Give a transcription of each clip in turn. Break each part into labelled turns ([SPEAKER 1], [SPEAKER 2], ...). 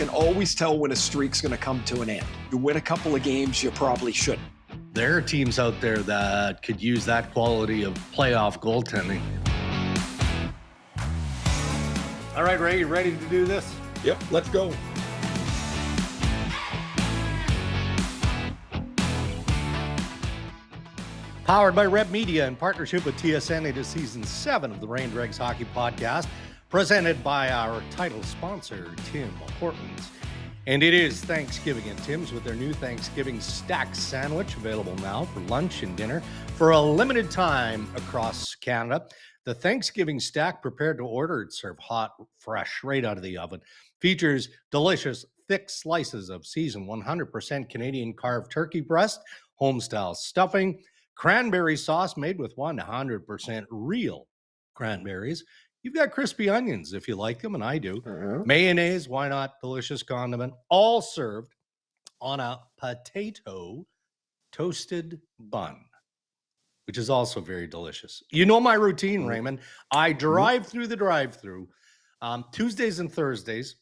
[SPEAKER 1] can always tell when a streak's going to come to an end. You win a couple of games, you probably shouldn't.
[SPEAKER 2] There are teams out there that could use that quality of playoff goaltending. All right, Ray, you ready to do this?
[SPEAKER 1] Yep, let's go.
[SPEAKER 2] Powered by Rep Media in partnership with TSN, it is season 7 of the Rain Dregs Hockey Podcast, presented by our title sponsor, Tim Hortons. And it is Thanksgiving at Tim's with their new Thanksgiving Stack Sandwich, available now for lunch and dinner for a limited time across Canada. The Thanksgiving Stack, prepared to order, it's served hot, fresh, right out of the oven. Features delicious, thick slices of seasoned 100% Canadian carved turkey breast, home-style stuffing, cranberry sauce made with 100% real cranberries. You've got crispy onions if you like them, and I do. Mayonnaise, why not? Delicious condiment. All served on a potato toasted bun, which is also very delicious. You know my routine, Raymond. I drive through the drive-through Tuesdays and Thursdays.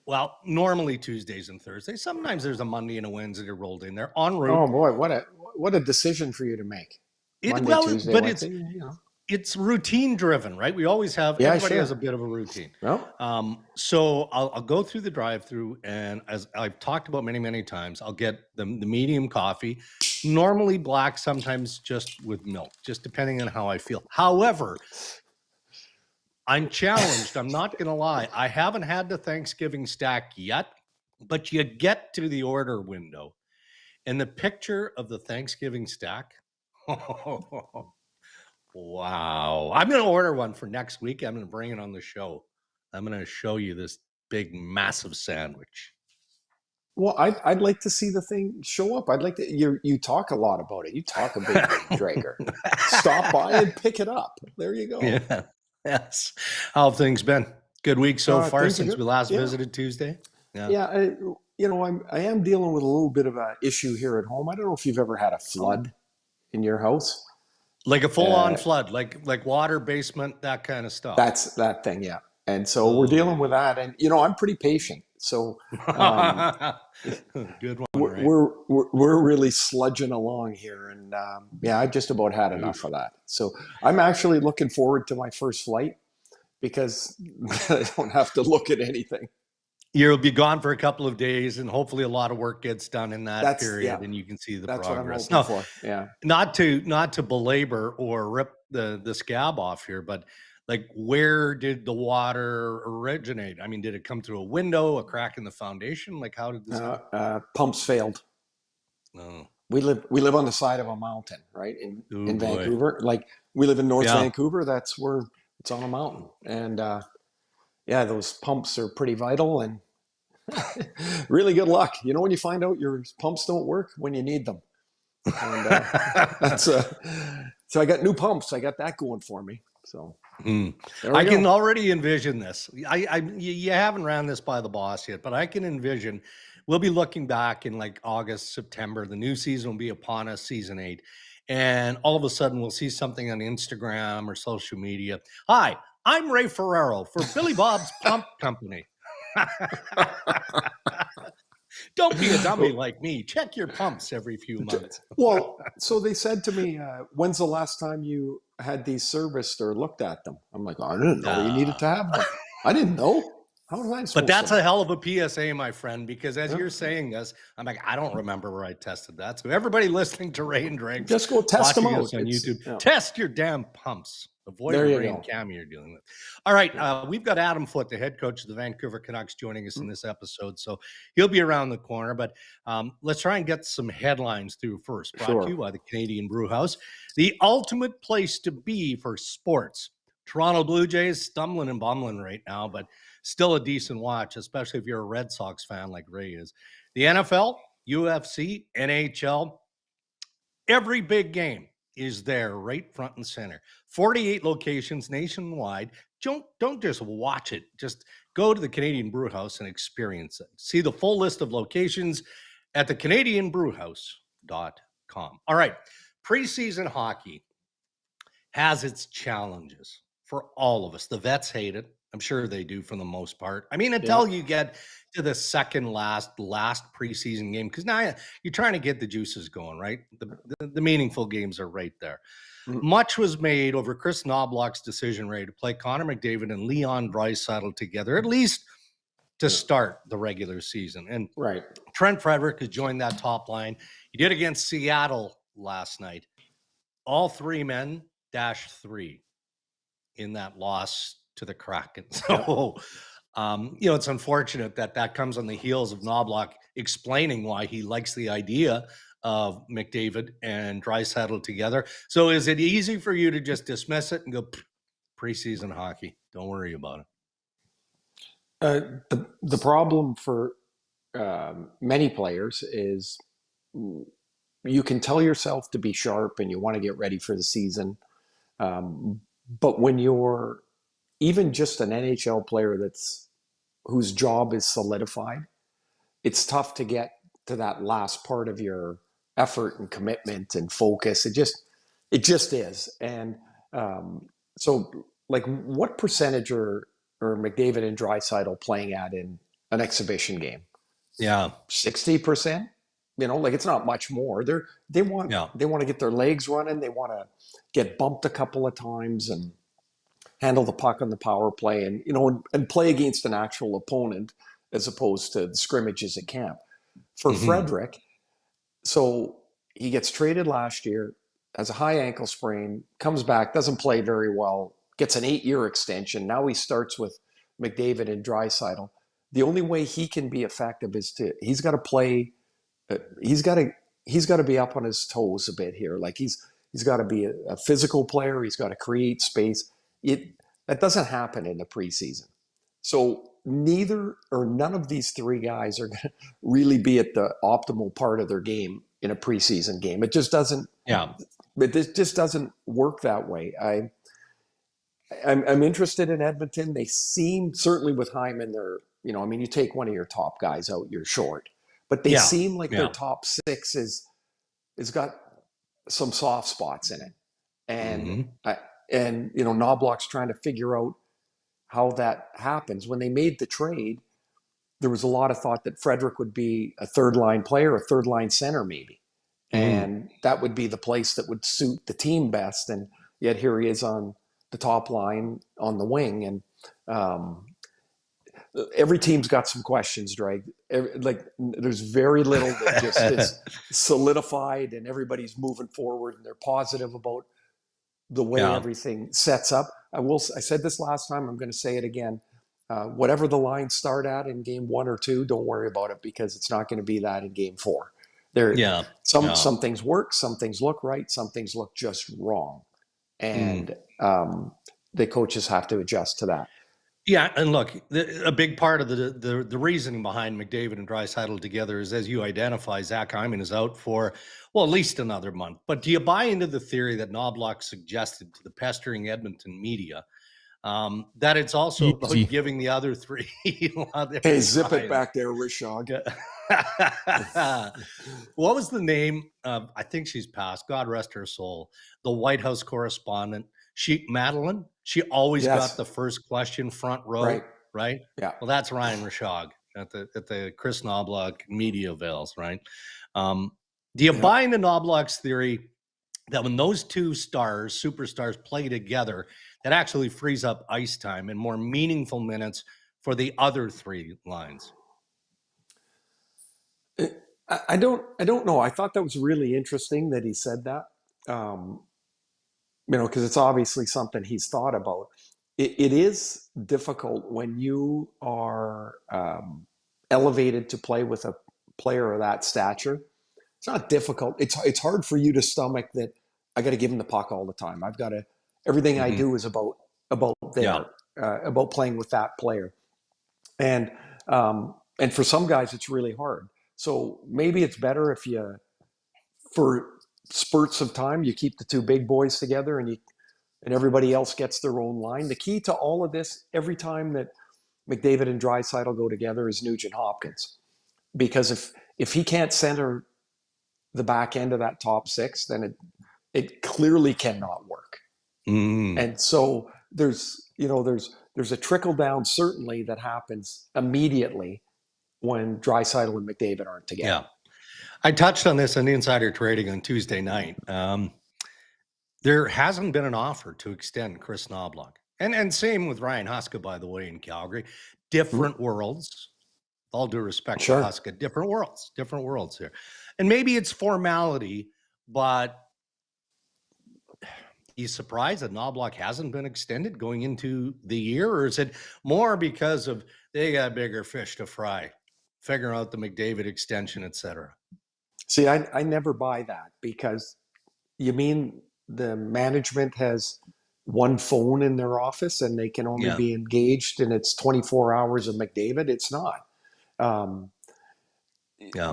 [SPEAKER 2] Well, normally Tuesdays and Thursdays. Sometimes there's a Monday and a Wednesday rolled in there en route.
[SPEAKER 1] Oh boy, what a decision for you to make. Tuesday,
[SPEAKER 2] but
[SPEAKER 1] Wednesday,
[SPEAKER 2] it's routine driven, right? We always have, everybody has a bit of a routine.
[SPEAKER 1] Well,
[SPEAKER 2] So I'll go through the drive-through, and as I've talked about many, many times, I'll get the medium coffee, normally black, sometimes just with milk, just depending on how I feel. However, I'm challenged. I'm not going to lie. I haven't had the Thanksgiving Stack yet, but you get to the order window, and the picture of the Thanksgiving Stack, wow. I'm going to order one for next week. I'm going to bring it on the show. I'm going to show you this big, massive sandwich.
[SPEAKER 1] well, I'd like to see the thing show up. I'd like to. You talk a lot about it. You talk a big Drager. Stop by and pick it up. There you go.
[SPEAKER 2] Yeah. Yes. How have things been? Good week so far since we last visited Tuesday.
[SPEAKER 1] Yeah. I am dealing with a little bit of an issue here at home. I don't know if you've ever had a flood in your house.
[SPEAKER 2] Like a full-on flood, like water, basement, that kind of stuff.
[SPEAKER 1] That's that thing, yeah. And so we're dealing with that, and I'm pretty patient. So
[SPEAKER 2] good one.
[SPEAKER 1] We're really sludging along here, and I've just about had enough of that. So I'm actually looking forward to my first flight because I don't have to look at anything.
[SPEAKER 2] You'll be gone for a couple of days, and hopefully a lot of work gets done in that period, and you can see the progress.
[SPEAKER 1] What I'm hoping for. Yeah.
[SPEAKER 2] Not to belabor or rip the scab off here, but like, where did the water originate? I mean, did it come through a window, a crack in the foundation? Like, how did this happen?
[SPEAKER 1] Pumps failed.
[SPEAKER 2] Oh.
[SPEAKER 1] We live on the side of a mountain, right? In Vancouver. Like, we live in North Vancouver. That's where it's on a mountain. And those pumps are pretty vital, and really good luck. When you find out your pumps don't work when you need them. And so I got new pumps. I got that going for me. So I
[SPEAKER 2] can already envision this. You haven't ran this by the boss yet, but I can envision we'll be looking back in like August, September. The new season will be upon us, season 8. And all of a sudden we'll see something on Instagram or social media. Hi, I'm Ray Ferraro for Billy Bob's Pump Company. Don't be a dummy like me. Check your pumps every few months.
[SPEAKER 1] Well, so they said to me, when's the last time you had these serviced or looked at them? I'm like, I didn't know you needed to have them. I didn't know. How was I supposed
[SPEAKER 2] But that's a hell of a PSA, my friend, because as you're saying this, I'm like, I don't remember where I tested that. So everybody listening to Ray and Dregs,
[SPEAKER 1] just go test them out
[SPEAKER 2] on YouTube. Test your damn pumps. Avoid the rain cam you're dealing with. All right, we've got Adam Foote, the head coach of the Vancouver Canucks, joining us in this episode. So he'll be around the corner, but let's try and get some headlines through first. Brought to you by the Canadian Brew House, the ultimate place to be for sports. Toronto Blue Jays stumbling and bumbling right now, but still a decent watch, especially if you're a Red Sox fan like Ray is. The NFL, UFC, NHL, every big game is there right front and center. 48 locations nationwide. Don't just watch it. Just go to the Canadian Brew House and experience it. See the full list of locations at the CanadianBrewHouse.com. All right. Preseason hockey has its challenges for all of us. The vets hate it. I'm sure they do for the most part. I mean,
[SPEAKER 1] Yeah.
[SPEAKER 2] until you get to the second last preseason game, because now you're trying to get the juices going, right? The meaningful games are right there.
[SPEAKER 1] Mm.
[SPEAKER 2] Much was made over Chris Knoblauch's decision, Ray, to play Connor McDavid and Leon Draisaitl together, at least to start the regular season. And
[SPEAKER 1] Right.
[SPEAKER 2] Trent Frederic has joined that top line. He did against Seattle last night. All 3 men -3 in that loss to the Kraken. So, it's unfortunate that comes on the heels of Knoblauch explaining why he likes the idea of McDavid and Draisaitl together. So is it easy for you to just dismiss it and go, preseason hockey, don't worry about it?
[SPEAKER 1] The problem for many players is you can tell yourself to be sharp and you want to get ready for the season. But when you're even just an NHL player whose job is solidified, it's tough to get to that last part of your effort and commitment and focus. It just is. And so, like, what percentage are McDavid and Draisaitl playing at in an exhibition game?
[SPEAKER 2] Yeah,
[SPEAKER 1] 60%. Like, it's not much more. They want to get their legs running. They want to get bumped a couple of times and handle the puck on the power play, and and play against an actual opponent as opposed to the scrimmages at camp. For Frederic, so he gets traded last year, has a high ankle sprain, comes back, doesn't play very well, gets an 8-year extension. Now he starts with McDavid and Draisaitl. The only way he can be effective is he's got to play. He's got to be up on his toes a bit here. Like he's got to be a physical player. He's got to create space. That doesn't happen in the preseason. So none of these 3 guys are going to really be at the optimal part of their game in a preseason game. It just doesn't.
[SPEAKER 2] Yeah.
[SPEAKER 1] But this just doesn't work that way. I'm interested in Edmonton. They seem, certainly with Hyman, you take one of your top guys out, you're short. But they seem like their top 6 is got some soft spots in it. And Knoblauch's trying to figure out how that happens. When they made the trade, there was a lot of thought that Frederic would be a third-line player, a third-line center maybe. And that would be the place that would suit the team best. And yet here he is on the top line on the wing. And every team's got some questions, Drake. There's very little that just is solidified, and everybody's moving forward and they're positive about the way everything sets up. I said this last time, I'm going to say it again. Whatever the lines start at in game 1 or 2, don't worry about it, because it's not going to be that in game 4. Some things work, some things look right, some things look just wrong. And the coaches have to adjust to that.
[SPEAKER 2] Yeah, and look, a big part of the reasoning behind McDavid and Draisaitl together is, as you identify, Zach Hyman is out for, at least another month. But do you buy into the theory that Knoblauch suggested to the pestering Edmonton media, that it's also about giving the other 3?
[SPEAKER 1] Hey, zip it back there, Rishog.
[SPEAKER 2] What was the name of, I think she's passed, God rest her soul, the White House correspondent, Madeline? She always got the first question front row, right?
[SPEAKER 1] Yeah.
[SPEAKER 2] Well, that's Ryan Rishog at the Chris Knoblauch media avails, right? Do you buy into Knoblauch's theory that when those 2 superstars play together, that actually frees up ice time and more meaningful minutes for the other 3 lines?
[SPEAKER 1] I don't know. I thought that was really interesting that he said that. Because it's obviously something he's thought about. It is difficult when you are elevated to play with a player of that stature. It's not difficult. It's hard for you to stomach that. I got to give him the puck all the time. I've got to. Everything I do is about playing with that player, and for some guys it's really hard. So maybe it's better if you, for spurts of time, you keep the 2 big boys together and everybody else gets their own line. The key to all of this, every time that McDavid and Draisaitl go together, is Nugent Hopkins. Because if he can't center the back end of that top 6, then it clearly cannot work. And so there's there's a trickle down certainly that happens immediately when Draisaitl and McDavid aren't together.
[SPEAKER 2] Yeah. I touched on this on Insider Trading on Tuesday night. There hasn't been an offer to extend Chris Knoblauch. And same with Ryan Huska, by the way, in Calgary. Different worlds. All due respect to Huska. Different worlds here. And maybe it's formality, but he's surprised that Knoblauch hasn't been extended going into the year? Or is it more because of they got bigger fish to fry, figuring out the McDavid extension, et cetera?
[SPEAKER 1] See, I never buy that, because you mean the management has one phone in their office and they can only be engaged and it's 24 hours of McDavid? It's not.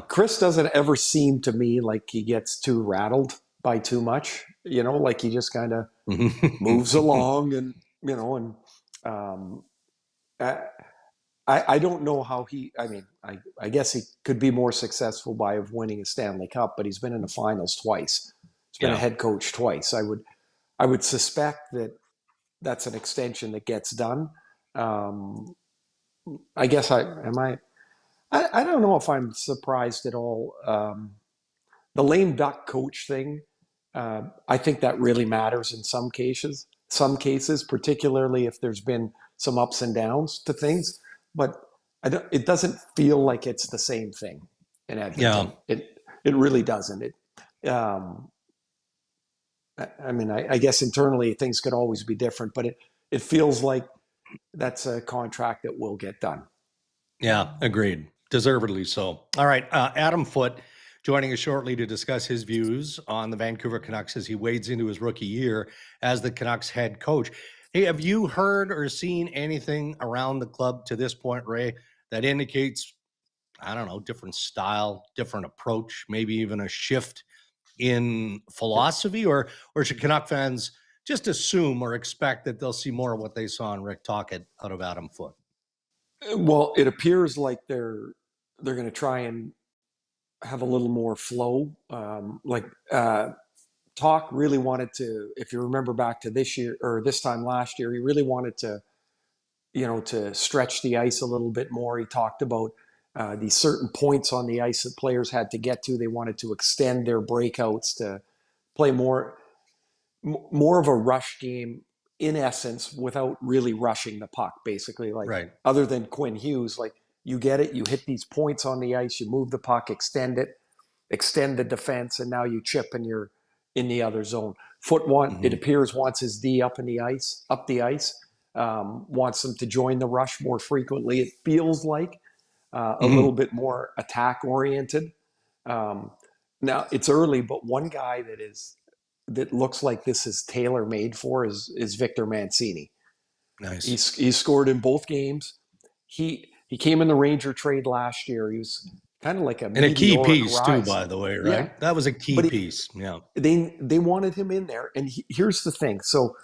[SPEAKER 1] Chris doesn't ever seem to me like he gets too rattled by too much, like he just kind of moves along and, I don't know how I guess he could be more successful by winning a Stanley Cup, but he's been in the finals twice. He's been a head coach twice. I would suspect that that's an extension that gets done. I guess I don't know if I'm surprised at all. The lame duck coach thing, I think that really matters in some cases, particularly if there's been some ups and downs to things. But it doesn't feel like it's the same thing in Edmonton. Yeah. It really doesn't. I guess internally things could always be different, but it feels like that's a contract that will get done.
[SPEAKER 2] Yeah, agreed. Deservedly so. All right, Adam Foote joining us shortly to discuss his views on the Vancouver Canucks as he wades into his rookie year as the Canucks head coach. Hey, have you heard or seen anything around the club to this point, Ray, that indicates, I don't know, different style, different approach, maybe even a shift in philosophy, or should Canuck fans just assume or expect that they'll see more of what they saw in Rick Tocchet out of Adam Foote?
[SPEAKER 1] Well, it appears like they're going to try and have a little more flow. Talk really wanted to, if you remember back to this year or this time last year, he really wanted to, to stretch the ice a little bit more. He talked about these certain points on the ice that players had to get to. They wanted to extend their breakouts to play more of a rush game in essence, without really rushing the puck, basically. Other than Quinn Hughes, you get it, you hit these points on the ice, you move the puck, extend the defense, and now you chip and you're in the other zone. Foote it appears, wants his D up the ice, wants them to join the rush more frequently. It feels like a little bit more attack oriented. Now it's early, but one guy that looks like this is tailor made for is Victor Mancini.
[SPEAKER 2] Nice.
[SPEAKER 1] He scored in both games. He came in the Ranger trade last year. He was kind of like a
[SPEAKER 2] key piece
[SPEAKER 1] rise.
[SPEAKER 2] too, by the way, right? Yeah. That was a key piece. Yeah.
[SPEAKER 1] They wanted him in there, and here's the thing. So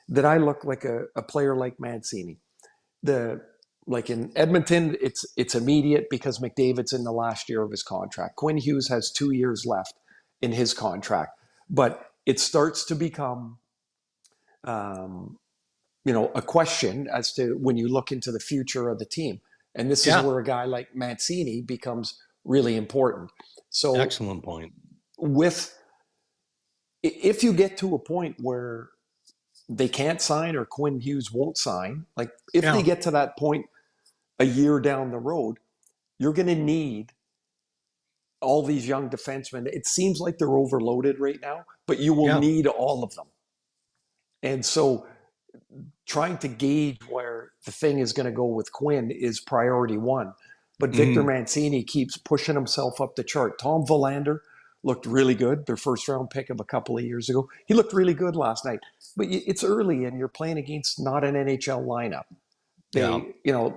[SPEAKER 1] that I look like a player like Mancini, in Edmonton, it's immediate because McDavid's in the last year of his contract. Quinn Hughes has 2 years left in his contract, but it starts to become, a question as to when you look into the future of the team. And this is where a guy like Mancini becomes really important. So,
[SPEAKER 2] excellent point.
[SPEAKER 1] If you get to a point where they can't sign or Quinn Hughes won't sign, if they get to that point a year down the road, you're going to need all these young defensemen. It seems like they're overloaded right now, but you will need all of them. And so trying to gauge where the thing is going to go with Quinn is priority one. But Victor Mancini keeps pushing himself up the chart. Tom Verlander looked really good, their first round pick of a couple of years ago. He looked really good last night. But it's early and you're playing against not an NHL lineup.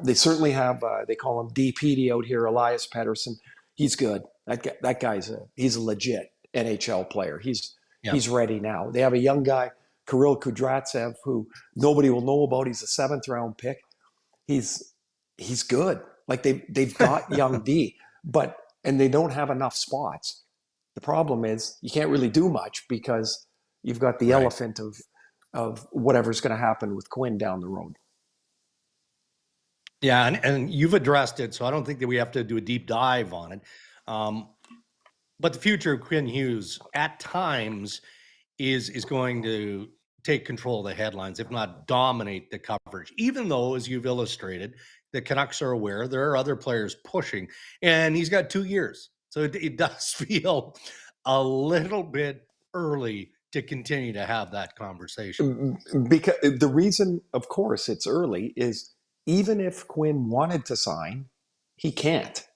[SPEAKER 1] They certainly have, they call him DPD out here, Elias Pettersson. He's good. That guy's he's a legit NHL player. He's ready now. They have a young guy, Kirill Kudratsev, who nobody will know about. He's a 7th round pick. He's good. They've got young D, and they don't have enough spots. The problem is you can't really do much because you've got the elephant of whatever's going to happen with Quinn down the road.
[SPEAKER 2] Yeah, and you've addressed it, so I don't think that we have to do a deep dive on it. But the future of Quinn Hughes at times is going to take control of the headlines, if not dominate the coverage, even though, as you've illustrated, the Canucks are aware there are other players pushing, and he's got 2 years. So it does feel a little bit early to continue to have that conversation.
[SPEAKER 1] Because the reason, of course, it's early is even if Quinn wanted to sign, he can't.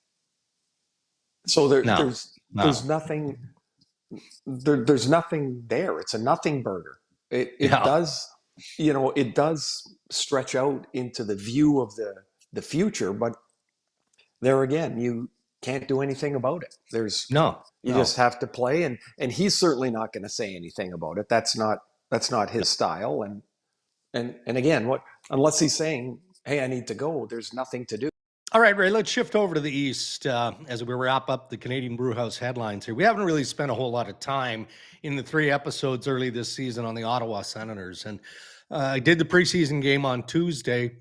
[SPEAKER 1] So
[SPEAKER 2] No.
[SPEAKER 1] there's nothing there's nothing there. It's a nothing burger. It does, it does stretch out into the view of the future, but there again, you can't do anything about it. You just have to play, and he's certainly not going to say anything about it. That's not his style. And again, unless he's saying, "Hey, I need to go," there's nothing to do.
[SPEAKER 2] All right, Ray, let's shift over to the East as we wrap up the Canadian Brewhouse headlines here. We haven't really spent a whole lot of time in the 3 episodes early this season on the Ottawa Senators. And I did the preseason game on Tuesday,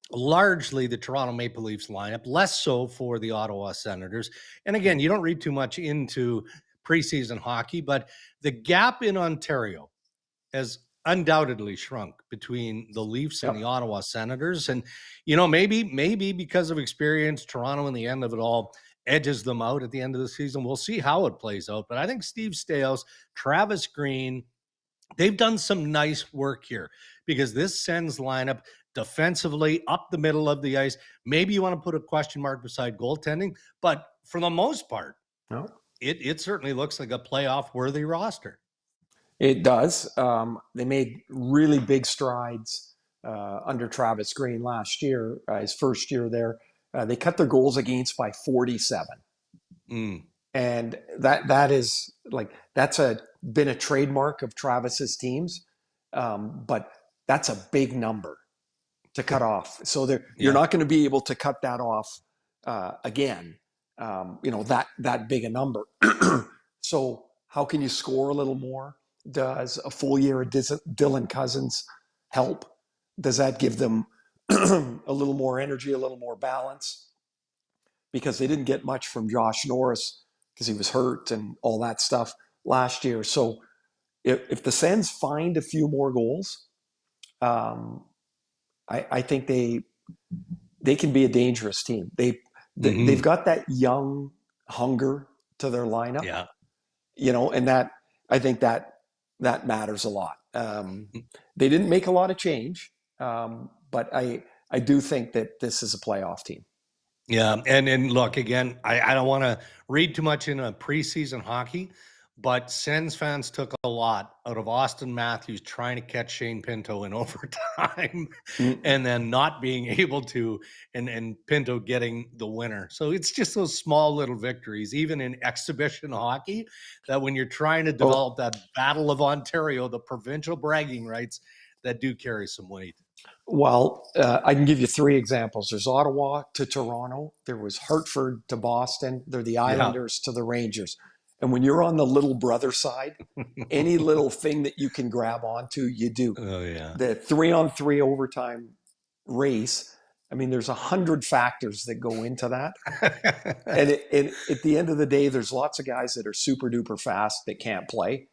[SPEAKER 2] largely the Toronto Maple Leafs lineup, less so for the Ottawa Senators. And again, you don't read too much into preseason hockey, but the gap in Ontario has undoubtedly shrunk between the Leafs and the Ottawa Senators. And, maybe because of experience, Toronto in the end of it all edges them out at the end of the season. We'll see how it plays out. But I think Steve Staios, Travis Green, they've done some nice work here because this Sens lineup defensively up the middle of the ice. Maybe you want to put a question mark beside goaltending, but for the most part, it certainly looks like a playoff worthy roster.
[SPEAKER 1] It does. They made really big strides under Travis Green last year, his first year there. They cut their goals against by 47. And that is that's been a trademark of Travis's teams. But that's a big number to cut off. So you're not going to be able to cut that off again. That big a number. So how can you score a little more? Does a full year of Dylan Cousins help? Does that give them a little more energy, a little more balance? Because they didn't get much from Josh Norris because he was hurt and all that stuff last year. So if the Sens find a few more goals, I think they can be a dangerous team. They've got that young hunger to their lineup. And that I think that matters a lot. They didn't make a lot of change, but I do think that this is a playoff team.
[SPEAKER 2] Yeah, and look, again, I don't want to read too much into preseason hockey, but Sens fans took a lot out of Austin Matthews trying to catch Shane Pinto in overtime and then not being able to, and Pinto getting the winner. So it's just those small little victories, even in exhibition hockey, that when you're trying to develop that Battle of Ontario, the provincial bragging rights, that do carry some weight.
[SPEAKER 1] Well, I can give you 3 examples. There's Ottawa to Toronto. There was Hartford to Boston. They're the Islanders to the Rangers. And when you're on the little brother side, any little thing that you can grab onto, you do.
[SPEAKER 2] Oh, yeah.
[SPEAKER 1] The 3-on-3 overtime race, I mean, there's 100 factors that go into that. and at the end of the day, there's lots of guys that are super duper fast that can't play.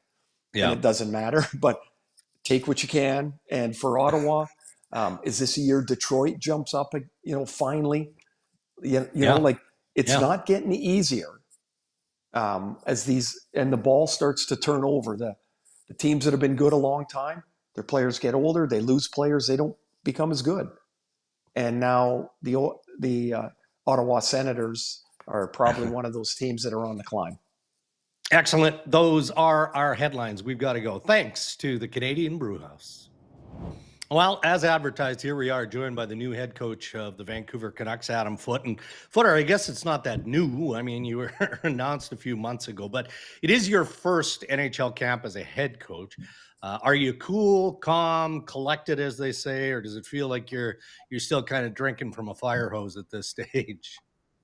[SPEAKER 1] And it doesn't matter. But take what you can. And for Ottawa, is this a year Detroit jumps up, finally? It's not getting easier. As the ball starts to turn over, the teams that have been good a long time, their players get older, they lose players, they don't become as good. And now the Ottawa Senators are probably one of those teams that are on the climb.
[SPEAKER 2] Excellent. Those are our headlines. We've got to go. Thanks to the Canadian Brewhouse. Well, as advertised, here we are joined by the new head coach of the Vancouver Canucks, Adam Foote. And Footer, I guess it's not that new. I mean, you were announced a few months ago, but it is your first NHL camp as a head coach. Are you cool, calm, collected, as they say, or does it feel like you're still kind of drinking from a fire hose at this stage?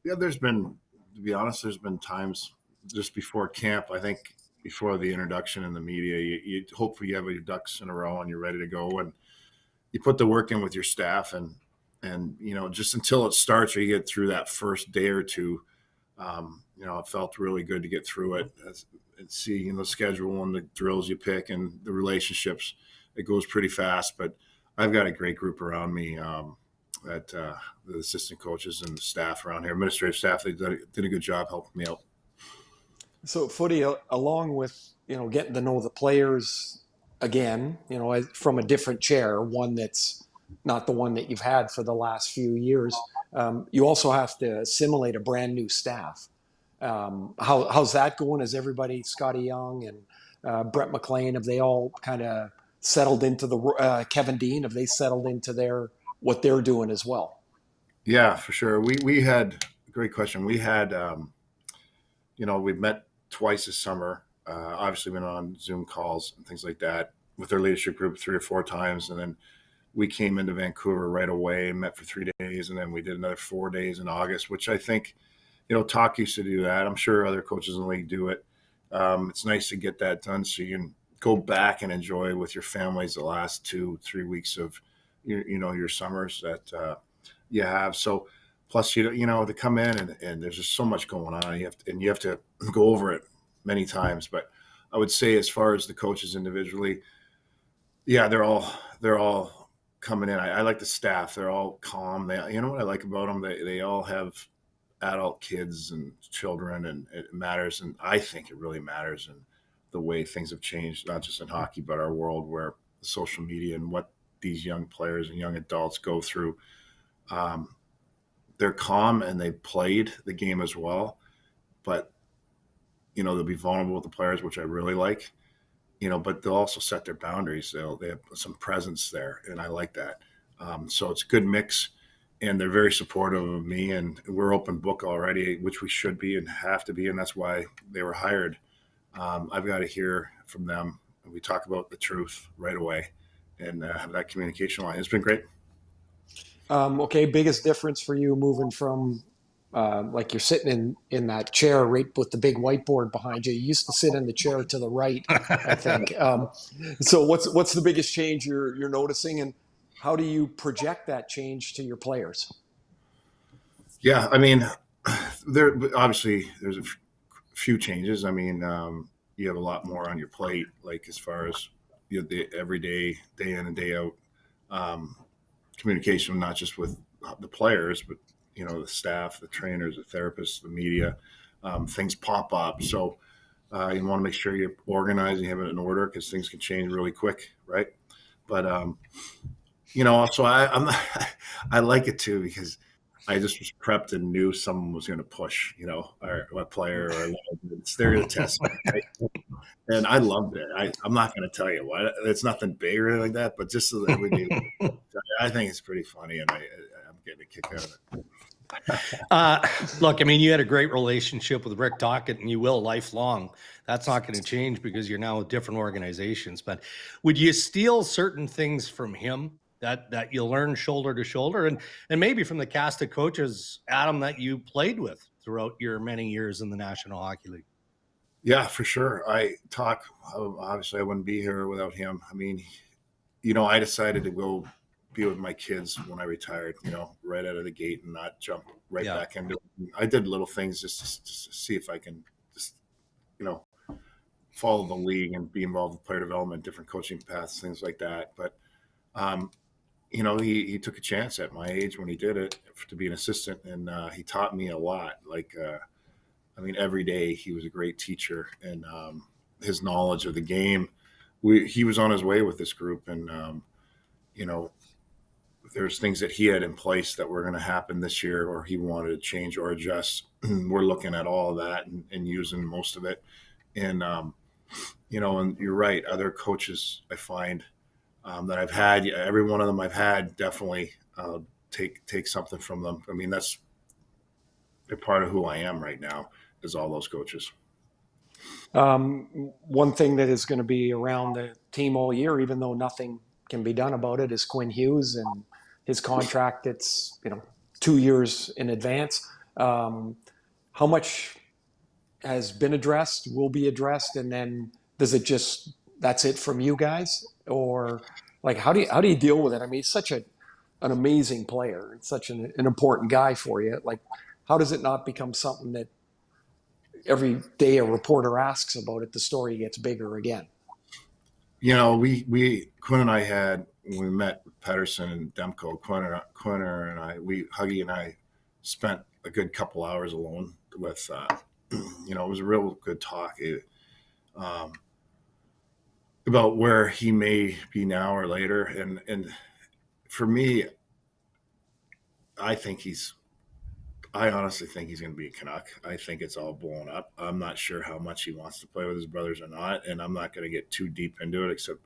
[SPEAKER 3] Yeah, to be honest, there's been times just before camp, I think before the introduction in the media, you hopefully you have your ducks in a row and you're ready to go. And you put the work in with your staff, and And, just until it starts or you get through that first day or two, it felt really good to get through it and see, the schedule and the drills you pick and the relationships. It goes pretty fast, but I've got a great group around me, that the assistant coaches and the staff around here, administrative staff, they did a good job helping me out.
[SPEAKER 1] So Footy, along with, getting to know the players again, from a different chair, one that's not the one that you've had for the last few years, you also have to assimilate a brand new staff. How's that going? Is everybody, Scotty Young and Brett McLean, have they all kind of settled into Kevin Dean, have they settled into what they're doing as well?
[SPEAKER 3] Yeah, for sure. We had, great question. We had, we've met twice this summer. Obviously been on Zoom calls and things like that with our leadership group 3 or 4 times. And then we came into Vancouver right away and met for 3 days. And then we did another 4 days in August, which I think, Tocchet used to do that. I'm sure other coaches in the league do it. It's nice to get that done so you can go back and enjoy with your families the last 2-3 weeks of your summers that you have. So plus, to come in and there's just so much going on. You have to go over it many times. But I would say as far as the coaches individually, yeah, they're all coming in. I like the staff. They're all calm. What I like about them? They all have adult kids and children, and it matters. And I think it really matters in the way things have changed, not just in hockey, but our world, where social media and what these young players and young adults go through. They're calm and they played the game as well, but they'll be vulnerable with the players, which I really like. But they'll also set their boundaries. They have some presence there, and I like that. So it's a good mix, and they're very supportive of me, and we're open book already, which we should be and have to be, and that's why they were hired. I've got to hear from them. We talk about the truth right away and have that communication line. It's been great.
[SPEAKER 1] Okay, biggest difference for you moving from like you're sitting in that chair right with the big whiteboard behind you. You used to sit in the chair to the right, I think. So what's the biggest change you're noticing, and how do you project that change to your players?
[SPEAKER 3] Yeah, I mean, there's a few changes. I mean, you have a lot more on your plate, like as far as the everyday, day in and day out communication, not just with the players, but the staff, the trainers, the therapists, the media. Things pop up, so you want to make sure you're organized and you have it in order, because things can change really quick, right? But so I like it too, because I just was prepped and knew someone was going to push, or a player, or they're going to test me, right? And I loved it. I'm not going to tell you what. It's nothing big or anything like that, but just so that we do. I think it's pretty funny, and I'm getting a kick out of it.
[SPEAKER 2] Look, I mean, you had a great relationship with Rick Tocchet, and you will lifelong. That's not going to change because you're now with different organizations. But would you steal certain things from him that you learn shoulder to shoulder, and maybe from the cast of coaches, Adam, that you played with throughout your many years in the National Hockey League?
[SPEAKER 3] Yeah, for sure. Obviously I wouldn't be here without him. I mean, I decided to go be with my kids when I retired, right out of the gate, and not jump back into it. I did little things just to see if I can just, follow the league and be involved with player development, different coaching paths, things like that. But, he took a chance at my age when he did it to be an assistant, and he taught me a lot. Every day he was a great teacher, and his knowledge of the game, he was on his way with this group, and there's things that he had in place that were going to happen this year, or he wanted to change or adjust. We're looking at all of that and using most of it. And, and you're right. Other coaches I find that I've had, every one of them I've had, definitely take something from them. I mean, that's a part of who I am right now, is all those coaches.
[SPEAKER 1] One thing that is going to be around the team all year, even though nothing can be done about it, is Quinn Hughes and his contract. It's 2 years in advance. How much has been addressed, will be addressed, and then that's it from you guys, or how do you deal with it? I mean, it's such a an amazing player and such an important guy for you. Like, how does it not become something that every day a reporter asks about it, the story gets bigger again?
[SPEAKER 3] You know, we Quinn and I had, when we met Pettersson and Demko, Quinn and I, Huggy and I spent a good couple hours alone with, you know, it was a real good talk about where he may be now or later. And for me, I honestly think he's going to be a Canuck. I think it's all blown up. I'm not sure how much he wants to play with his brothers or not, and I'm not going to get too deep into it, except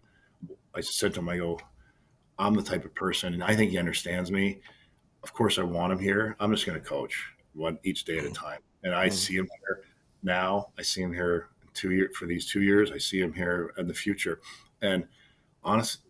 [SPEAKER 3] I said to him, I'm the type of person, and I think he understands me. Of course, I want him here. I'm just going to coach each day at a time. And I see him here now. I see him here for these 2 years. I see him here in the future. And honestly,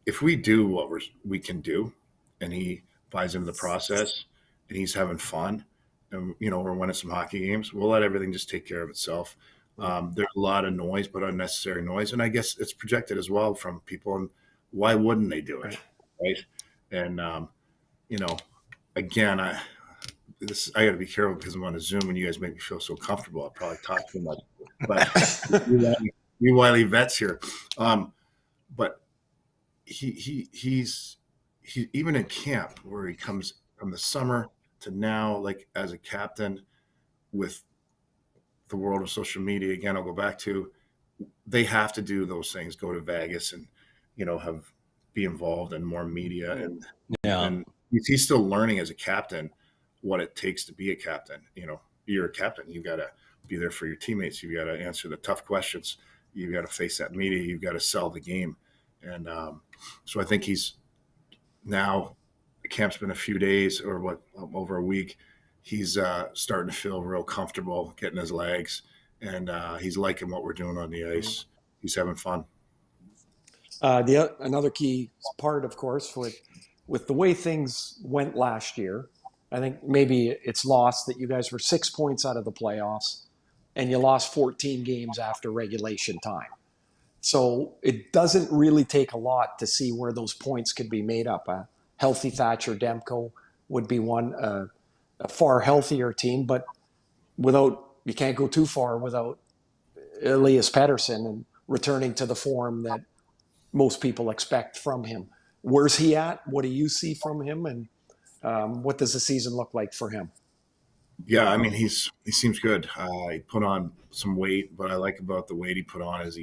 [SPEAKER 3] if we do what we can do, and he buys into the process, and he's having fun, and we're winning some hockey games, we'll let everything just take care of itself. There's a lot of noise, but unnecessary noise, and I guess it's projected as well from people. And why wouldn't they do it, right? And again, I got to be careful because I'm on a Zoom, and you guys make me feel so comfortable. I'll probably talk too much, but we wily vets here. But he's even in camp, where he comes from the summer to now, like as a captain, with the world of social media. Again, I'll go back to, they have to do those things, go to Vegas and, be involved in more media. And he's still learning as a captain what it takes to be a captain. You're a captain. You've got to be there for your teammates. You've got to answer the tough questions. You've got to face that media. You've got to sell the game. And so I think he's now, the camp's been a few days or over a week. He's starting to feel real comfortable getting his legs, and he's liking what we're doing on the ice. He's having fun.
[SPEAKER 1] Another key part, of course, with the way things went last year, I think maybe it's lost that you guys were 6 points out of the playoffs, and you lost 14 games after regulation time. So it doesn't really take a lot to see where those points could be made up. A healthy Thatcher Demko would be one, a far healthier team, but you can't go too far without Elias Pettersson and returning to the form that most people expect from him. Where's he at? What do you see from him? And what does the season look like for him?
[SPEAKER 3] Yeah, I mean, he seems good. He put on some weight. What I like about the weight he put on is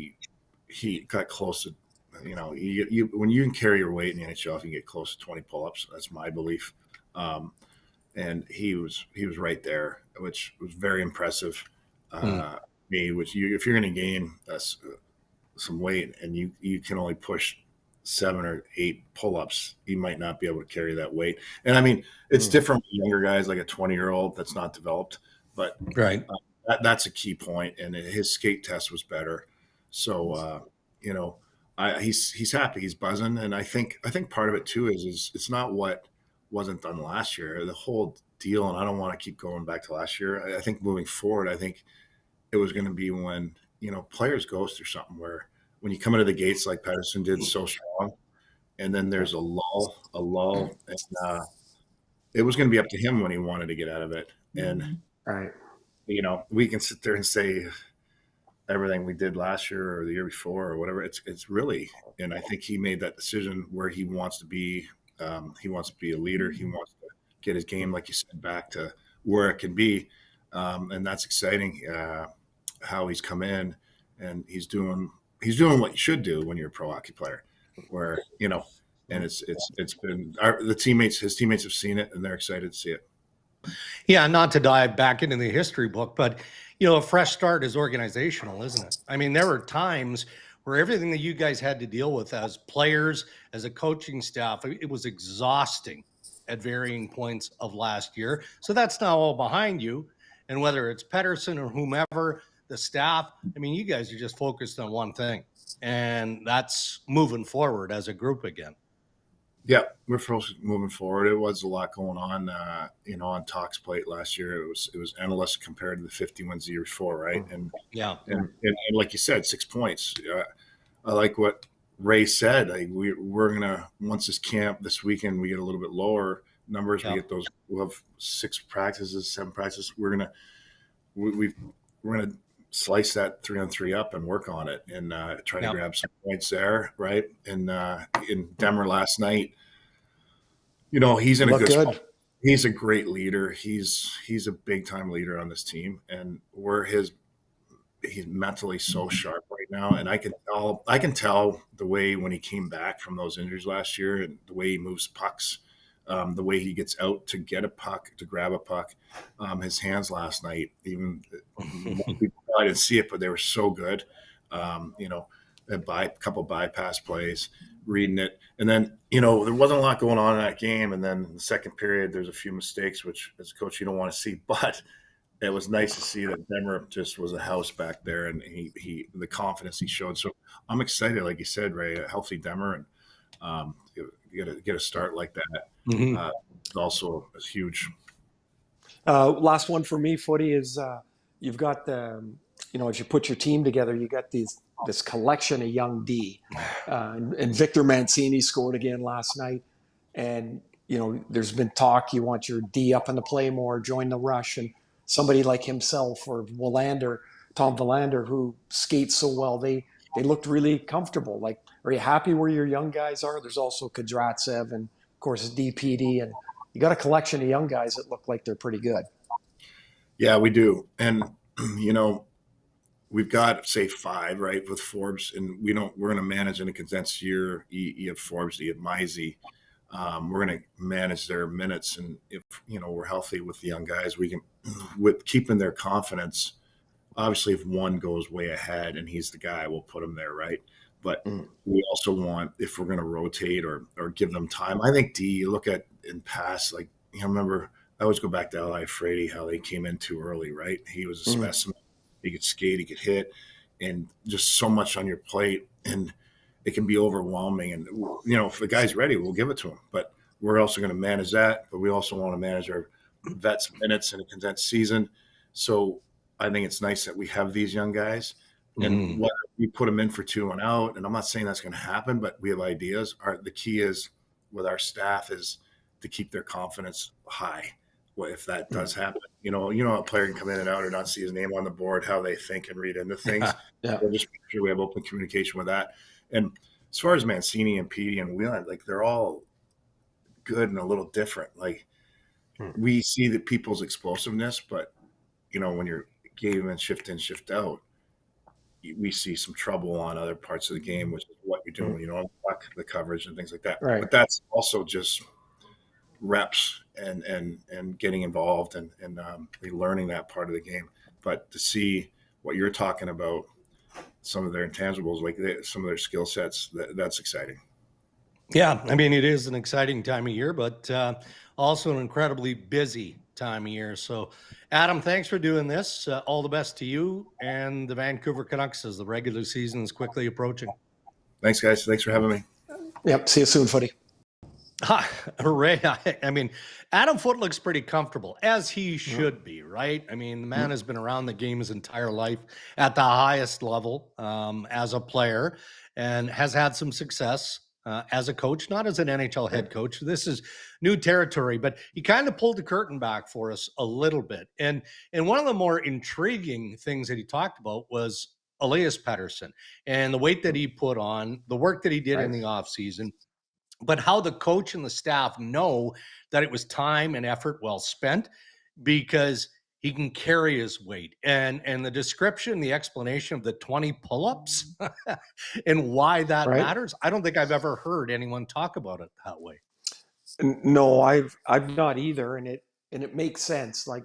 [SPEAKER 3] he got close to, when you can carry your weight in the NHL, you can get close to 20 pull-ups. That's my belief. And he was right there, which was very impressive. If you're going to gain some weight and you can only push 7 or 8 pull-ups, you might not be able to carry that weight. And I mean, it's different with younger guys, like a 20-year-old that's not developed, but
[SPEAKER 2] right.
[SPEAKER 3] That's a key point. And his skate test was better. So, he's happy, he's buzzing. And I think part of it too is it's not what wasn't done last year, the whole deal. And I don't want to keep going back to last year. I think moving forward, I think it was going to be when, players go through something where when you come into the gates like Pettersson did so strong, and then there's a lull, and it was going to be up to him when he wanted to get out of it. And,
[SPEAKER 1] right.
[SPEAKER 3] We can sit there and say everything we did last year or the year before or whatever. It's really, and I think he made that decision where he wants to be. He wants to be a leader. He wants to get his game, like you said, back to where it can be. And that's exciting. How he's come in and he's doing what you should do when you're a pro hockey player, where, and it's been his teammates have seen it and they're excited to see it.
[SPEAKER 2] Yeah. Not to dive back into the history book, but a fresh start is organizational, isn't it? I mean, there were times where everything that you guys had to deal with as players, as a coaching staff, it was exhausting at varying points of last year. So that's now all behind you. And whether it's Pettersson or whomever, the staff, I mean, you guys are just focused on one thing, and that's moving forward as a group again.
[SPEAKER 3] Yeah, we're moving forward. It was a lot going on, on Talk's plate last year. It was endless compared to the 50 wins the year before, right? And
[SPEAKER 2] yeah,
[SPEAKER 3] and like you said, 6 points. I like what Ray said, like, we're gonna, once this camp this weekend, we get a little bit lower numbers. We get those. We'll have 6 practices, 7 practices. We're gonna slice that 3-on-3 up and work on it and try to grab some points there, right? And in Denver last night, he's in a good spot. He's a great leader. He's a big time leader on this team, and he's mentally so sharp right now. And I can tell the way when he came back from those injuries last year and the way he moves pucks, the way he gets out to get a puck, to grab a puck. His hands last night, even people probably didn't see it, but they were so good. A couple bypass plays, reading it. And then, there wasn't a lot going on in that game. And then in the second period, there's a few mistakes, which as a coach, you don't want to see, but it was nice to see that Demmer just was a house back there, and he the confidence he showed. So I'm excited, like you said, Ray, a healthy Demmer, and get a start like that. Also is huge.
[SPEAKER 1] Last one for me, Footy, is you've got as you put your team together, you got this collection of young D, and Victor Mancini scored again last night, and there's been talk you want your D up in the play more, join the rush, and somebody like himself or Tom Willander, who skates so well, they looked really comfortable. Like, are you happy where your young guys are? There's also Kudratsev and, of course, DPD, and you got a collection of young guys that look like they're pretty good. Yeah,
[SPEAKER 3] we do. And, we've got, say, 5, right, with Forbes, and we're going to manage in a condensed year. You have Forbes, you have Meisy. We're going to manage their minutes, and if we're healthy with the young guys, we can, with keeping their confidence. Obviously, if one goes way ahead and he's the guy, we'll put him there, right? But we also want, if we're going to rotate or give them time. I think D, you look at in past, like, remember, I always go back to L.I. Frady, how they came in too early, right? He was a specimen. He could skate, he could hit, and just so much on your plate, and it can be overwhelming. And, if the guy's ready, we'll give it to him. But we're also going to manage that. But we also want to manage our vets' minutes in a condensed season. So I think it's nice that we have these young guys. And whether we put them in for 2 and out, and I'm not saying that's going to happen, but we have ideas. The key is with our staff is to keep their confidence high. Well, if that does happen, a player can come in and out or not see his name on the board, how they think and read into things. We'll just make sure we have open communication with that. And as far as Mancini and Petey and Wheeland, like, they're all good and a little different. Like, we see the people's explosiveness, but when you're game and shift in, shift out, we see some trouble on other parts of the game, which is what you're doing, the coverage and things like that.
[SPEAKER 1] Right.
[SPEAKER 3] But that's also just reps and getting involved and learning that part of the game. But to see what you're talking about, some of their intangibles, like some of their skill sets, that's exciting.
[SPEAKER 2] Yeah, I mean, it is an exciting time of year, but also an incredibly busy time of year. So, Adam, thanks for doing this. All the best to you and the Vancouver Canucks as the regular season is quickly approaching.
[SPEAKER 3] Thanks, guys. Thanks for having me.
[SPEAKER 1] Yep. See you soon, Footy.
[SPEAKER 2] Ray, I mean, Adam Foote looks pretty comfortable, as he should be, right? I mean, the man has been around the game his entire life at the highest level as a player, and has had some success as a coach, not as an NHL head coach. This is new territory, but he kind of pulled the curtain back for us a little bit. And one of the more intriguing things that he talked about was Elias Pettersson and the weight that he put on, the work that he did in the offseason, but how the coach and the staff know that it was time and effort well spent because he can carry his weight. And the description, the explanation of the 20 pull-ups and why that matters, I don't think I've ever heard anyone talk about it that way.
[SPEAKER 1] No, I've not either, and it makes sense. Like,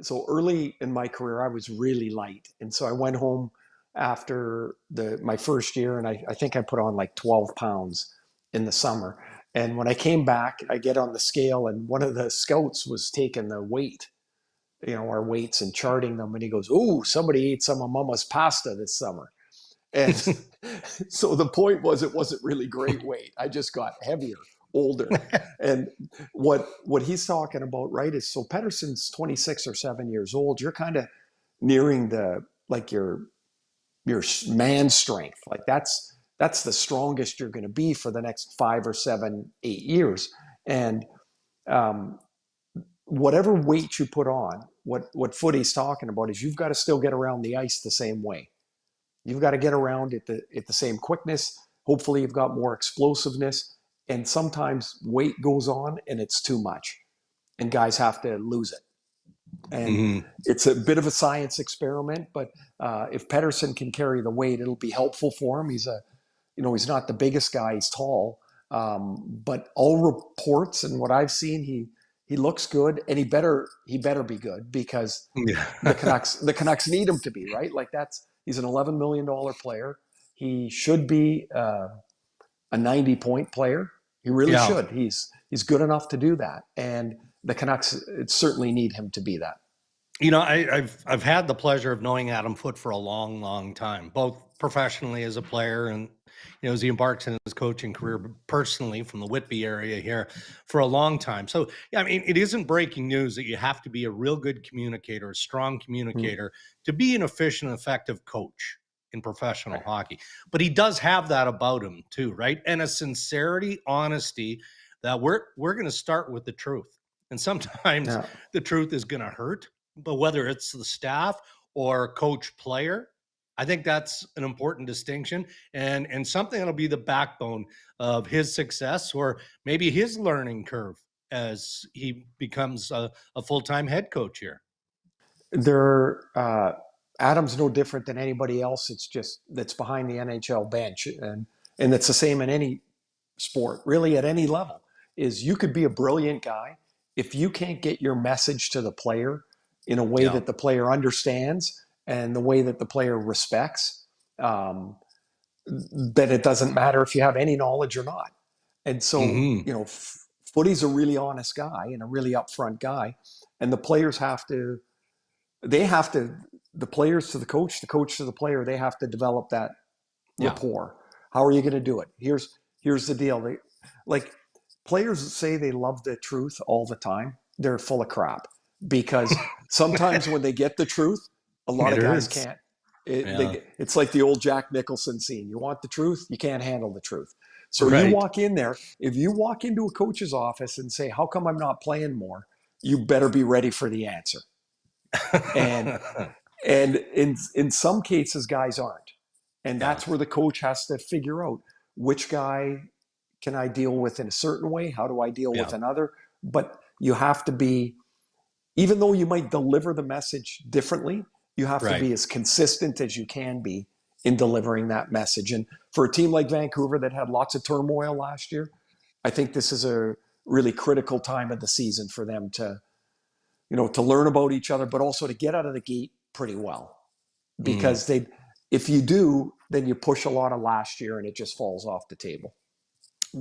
[SPEAKER 1] so early in my career, I was really light, and so I went home after my first year, and I think I put on like 12 pounds in the summer. And when I came back, I get on the scale, and one of the scouts was taking the weight, our weights, and charting them, and he goes, "Ooh, somebody ate some of Mama's pasta this summer." And so the point was, it wasn't really great weight. I just got heavier, older. And what he's talking about, right, is, so Pettersson's 26 or 7 years old. You're kind of nearing your man strength. Like, that's that's the strongest you're going to be for the next 5 or 7, 8 years. And whatever weight you put on, what Foote's talking about is you've got to still get around the ice the same way. You've got to get around at the same quickness. Hopefully you've got more explosiveness. And sometimes weight goes on and it's too much. And guys have to lose it. And it's a bit of a science experiment, but if Pettersson can carry the weight, it'll be helpful for him. He's not the biggest guy, he's tall. But all reports and what I've seen, he looks good, and he better be good, because the Canucks need him to be, right? Like, he's an $11 million player. He should be a 90-point player. He really should. He's good enough to do that, and the Canucks certainly need him to be that.
[SPEAKER 2] I've had the pleasure of knowing Adam Foote for a long, long time, both professionally as a player and as he embarks in his coaching career, but personally from the Whitby area here for a long time. So, it isn't breaking news that you have to be a real good communicator, a strong communicator to be an efficient, effective coach in professional hockey. But he does have that about him too, right? And a sincerity, honesty, that we're going to start with the truth. And sometimes the truth is going to hurt, but whether it's the staff or coach player, I think that's an important distinction, and something that'll be the backbone of his success, or maybe his learning curve as he becomes a full-time head coach here.
[SPEAKER 1] Adam's no different than anybody else. It's just that's behind the NHL bench, and it's the same in any sport, really, at any level. Is you could be a brilliant guy if you can't get your message to the player in a way that the player understands and the way that the player respects, then it doesn't matter if you have any knowledge or not. And so, Foote's a really honest guy and a really upfront guy, and the players the players to the coach to the player, they have to develop that rapport. How are you going to do it? Here's the deal. Players say they love the truth all the time. They're full of crap, because sometimes when they get the truth, a lot of guys can't. It's like the old Jack Nicholson scene. You want the truth, you can't handle the truth. So you walk in there. If you walk into a coach's office and say, "How come I'm not playing more?" you better be ready for the answer. And in some cases, guys aren't. And that's where the coach has to figure out, which guy can I deal with in a certain way? How do I deal with another? But you have to be, even though you might deliver the message differently, you have to be as consistent as you can be in delivering that message. And for a team like Vancouver that had lots of turmoil last year, I think this is a really critical time of the season for them to learn about each other, but also to get out of the gate pretty well. Because if you do, then you push a lot of last year and it just falls off the table.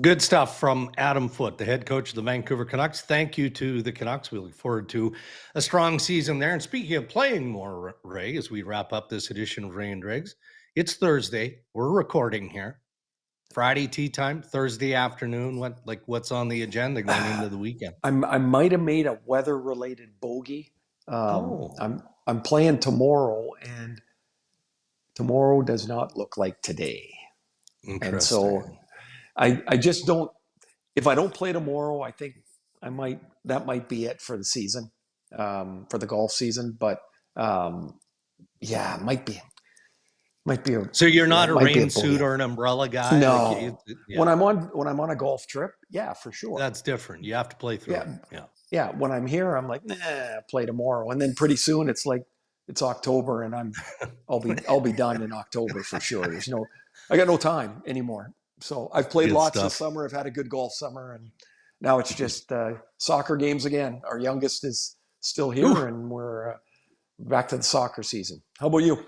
[SPEAKER 2] Good stuff from Adam Foote, the head coach of the Vancouver Canucks. Thank you to the Canucks. We look forward to a strong season there. And speaking of playing more, Ray, as we wrap up this edition of Ray and Dregs, it's Thursday. We're recording here. Friday tea time, Thursday afternoon. What's on the agenda going into the weekend?
[SPEAKER 1] I might have made a weather-related bogey. I'm playing tomorrow, and tomorrow does not look like today. And so I just don't, if I don't play tomorrow, I think that might be it for the season, for the golf season. But it might be.
[SPEAKER 2] So you're not a rain suit or an umbrella guy?
[SPEAKER 1] No. When I'm on a golf trip, for sure.
[SPEAKER 2] That's different. You have to play through it.
[SPEAKER 1] Yeah. When I'm here, I'm like, play tomorrow. And then pretty soon it's like, it's October, and I'll be done in October for sure. I got no time anymore. So I've played lots this summer. I've had a good golf summer, and now it's just soccer games again. Our youngest is still here, and we're back to the soccer season. How about you?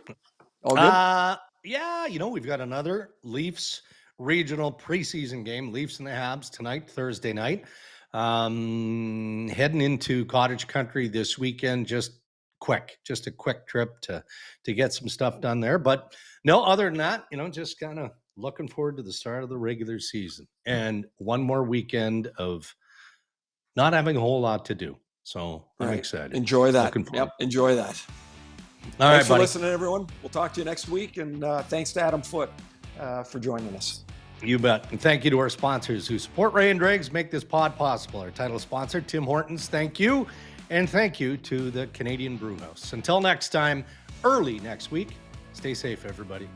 [SPEAKER 1] All good?
[SPEAKER 2] We've got another Leafs regional preseason game, Leafs and the Habs tonight, Thursday night. Heading into cottage country this weekend, just a quick trip to get some stuff done there. But no, other than that, just kind of looking forward to the start of the regular season and one more weekend of not having a whole lot to do. So I'm excited.
[SPEAKER 1] Enjoy that. Yep, enjoy that.
[SPEAKER 2] All right,
[SPEAKER 1] thanks for listening, everyone. We'll talk to you next week, and thanks to Adam Foote. for joining us.
[SPEAKER 2] You bet. And thank you to our sponsors who support Ray and Dregs, make this pod possible. Our title sponsor, Tim Hortons, thank you. And thank you to the Canadian Brewhouse. Until next time, early next week, stay safe, everybody.